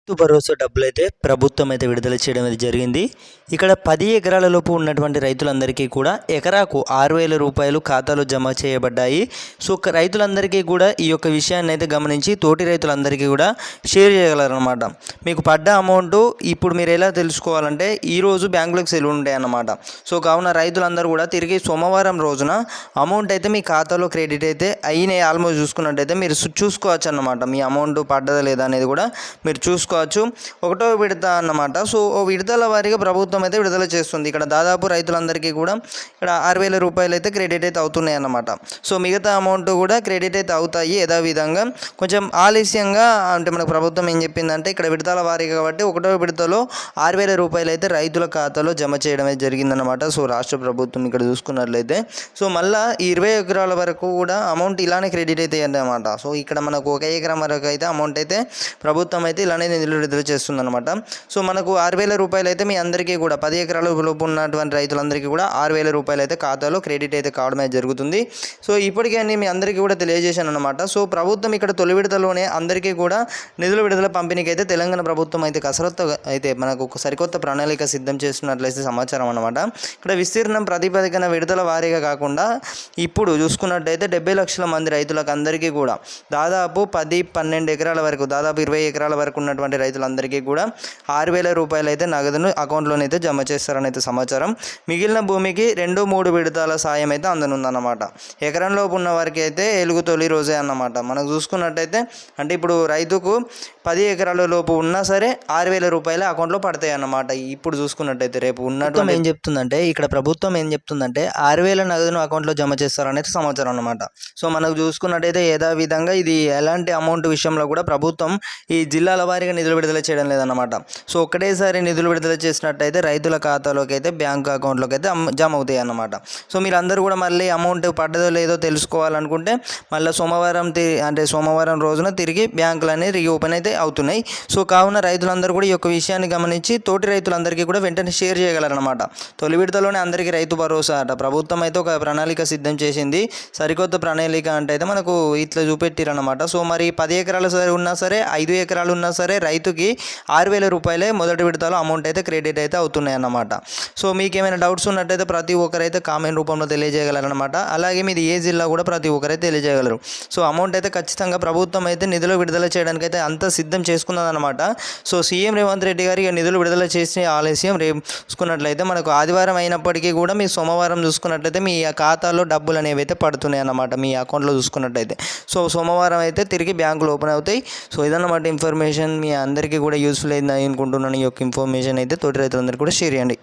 రైతు భరోసా డబ్బులైతే ప్రభుత్వం అయితే విడుదల చేయడం అయితే జరిగింది. ఇక్కడ 10 ఎకరాల లోపు ఉన్నటువంటి రైతులందరికీ కూడా ఎకరాకు 6,000 రూపాయలు ఖాతాలో జమ చేయబడ్డాయి. సో రైతులందరికీ కూడా ఈ యొక్క విషయాన్ని అయితే గమనించి తోటి రైతులందరికీ కూడా షేర్ చేయగలరన్నమాట. మీకు పడ్డ అమౌంట్ ఇప్పుడు మీరు ఎలా తెలుసుకోవాలంటే ఈరోజు బ్యాంకులకు సెలవు ఉంటాయి అన్నమాట. సో కావున రైతులందరూ కూడా తిరిగి సోమవారం రోజున అమౌంట్ అయితే మీ ఖాతాలో క్రెడిట్ అయితే అయినాయి. ఆల్మోస్ట్ చూసుకున్నట్టయితే మీరు చూసుకోవచ్చు అన్నమాట. మీ అమౌంట్ పడ్డదా లేదా అనేది కూడా మీరు చూసుకోవచ్చు. ఒకటో విడత అన్నమాట. సో ఓ విడతల వారీగా ప్రభుత్వం అయితే విడుదల చేస్తుంది. ఇక్కడ దాదాపు రైతులందరికీ కూడా ఇక్కడ 6,000 రూపాయలు అయితే క్రెడిట్ అయితే అవుతున్నాయి అన్నమాట. సో మిగతా అమౌంట్ కూడా క్రెడిట్ అయితే అవుతాయి యథావిధంగా. కొంచెం ఆలస్యంగా అంటే మనకు ప్రభుత్వం ఏం చెప్పిందంటే ఇక్కడ విడతల వారీగా కాబట్టి ఒకటో విడతలో 6,000 రూపాయలు అయితే రైతుల ఖాతాలో జమ చేయడం అయితే జరిగిందన్నమాట. సో రాష్ట్ర ప్రభుత్వం ఇక్కడ చూసుకున్నట్లయితే సో మళ్ళీ 20 ఎకరాల వరకు కూడా అమౌంట్ ఇలానే క్రెడిట్ అయితే అన్నమాట. సో ఇక్కడ మనకు 1 ఎకరం వరకు అయితే అమౌంట్ అయితే ప్రభుత్వం అయితే ఇలానే విడుదల చేస్తుందన్నమాట. సో మనకు 6,000 రూపాయలు అయితే మీ అందరికీ కూడా 10 ఎకరాల లోపు ఉన్నటువంటి రైతులందరికీ కూడా 6,000 రూపాయలు అయితే ఖాతాలో క్రెడిట్ అయితే కావడం అయితే జరుగుతుంది. సో ఇప్పటికే మీ అందరికీ కూడా తెలియజేశాను అనమాట. సో ప్రభుత్వం ఇక్కడ తొలి విడతలోనే అందరికీ కూడా నిధుల విడుదల పంపిణీకి అయితే తెలంగాణ ప్రభుత్వం అయితే కసరత్తు అయితే మనకు ఒక సరికొత్త ప్రణాళిక సిద్ధం చేస్తున్నట్లయితే సమాచారం అన్నమాట. ఇక్కడ విస్తీర్ణం ప్రతిపాదికన విడుదల వారీగా కాకుండా ఇప్పుడు చూసుకున్నట్టయితే 70 లక్షల మంది రైతులకు అందరికీ కూడా దాదాపు 10-12 ఎకరాల వరకు దాదాపు 20 ఎకరాల వరకు ఉన్నటువంటి రైతులందరికీ కూడా 6,000 రూపాయలు అయితే నగదును అకౌంట్లోనైతే జమ చేస్తారని అయితే సమాచారం. మిగిలిన భూమికి 2-3 విడతల సాయం అయితే అందనుందన్నమాట. ఎకరంలోపు ఉన్న వారికి అయితే ఎలుగు తొలి రోజే అన్నమాట. మనకు చూసుకున్నట్టయితే అంటే ఇప్పుడు రైతుకు 10 ఎకరాల లోపు ఉన్నా సరే 6,000 రూపాయలు అకౌంట్లో పడతాయి అన్నమాట. ఇప్పుడు చూసుకున్నట్టయితే రేపు ఉన్నట్టు ఏం చెప్తుందంటే ఇక్కడ ప్రభుత్వం ఏం చెప్తుందంటే 6,000 నగదును అకౌంట్లో జమ చేస్తారనేది సమాచారం అన్నమాట. సో మనకు చూసుకున్నట్టయితే యథావిధంగా ఇది ఎలాంటి అమౌంట్ విషయంలో కూడా ప్రభుత్వం ఈ జిల్లాల వారీగా నిధులు విడుదల చేయడం లేదన్నమాట. సో ఒక్కటేసారి నిధులు విడుదల చేసినట్టయితే రైతుల ఖాతాలోకి అయితే బ్యాంకు అకౌంట్లోకి అయితే జమ అవుతాయి అన్నమాట. సో మీరందరూ కూడా మళ్ళీ అమౌంట్ పడ్డదో లేదో తెలుసుకోవాలనుకుంటే మళ్ళీ సోమవారం రోజున తిరిగి బ్యాంకులన్నీ రీఓపెన్ అయితే అవుతున్నాయి. సో కావున రైతులందరూ కూడా ఈ యొక్క విషయాన్ని గమనించి తోటి రైతులందరికీ కూడా వెంటనే షేర్ చేయగలరన్నమాట. తొలి విడతలోనే అందరికీ రైతు భరోసా అట ప్రభుత్వం అయితే ఒక ప్రణాళిక సిద్ధం చేసింది. సరికొత్త ప్రణాళిక అంటే అయితే మనకు ఇట్లా చూపెట్టిరన్నమాట. సో మరి 10 ఎకరాలు ఉన్నా సరే 5 ఎకరాలు ఉన్నా సరే రైతుకి 6,000 రూపాయలే మొదటి విడతలో అమౌంట్ అయితే క్రెడిట్ అయితే అవుతున్నాయి అన్నమాట. సో మీకు ఏమైనా డౌట్స్ ఉన్నట్టయితే ప్రతి ఒక్కరైతే కామెంట్ రూపంలో తెలియజేయగలరన్నమాట. అలాగే మీది ఏ జిల్లా కూడా ప్రతి ఒక్కరైతే తెలియజేయగలరు. సో అమౌంట్ అయితే ఖచ్చితంగా ప్రభుత్వం అయితే నిధులు విడుదల చేయడానికి అయితే అంతా సిద్ధం చేసుకున్నదన్నమాట. సో సీఎం రేవంత్ రెడ్డి గారు నిధులు విడుదల చేసిన ఆలస్యం రేపు చూసుకున్నట్లయితే మనకు ఆదివారం అయినప్పటికీ కూడా మీ సోమవారం చూసుకున్నట్లయితే మీ ఖాతాలో డబ్బులు అనేవి అయితే పడుతున్నాయి అన్నమాట మీ అకౌంట్లో చూసుకున్నట్టయితే. సో సోమవారం అయితే తిరిగి బ్యాంకులు ఓపెన్ అవుతాయి. సో ఇదన్నమాట ఇన్ఫర్మేషన్. మీ అందరికీ కూడా యూస్ఫుల్ అయింది అనుకుంటున్నాను. ఈ యొక్క ఇన్ఫర్మేషన్ అయితే తోటి రైతులందరికీ కూడా షేర్ చేయండి.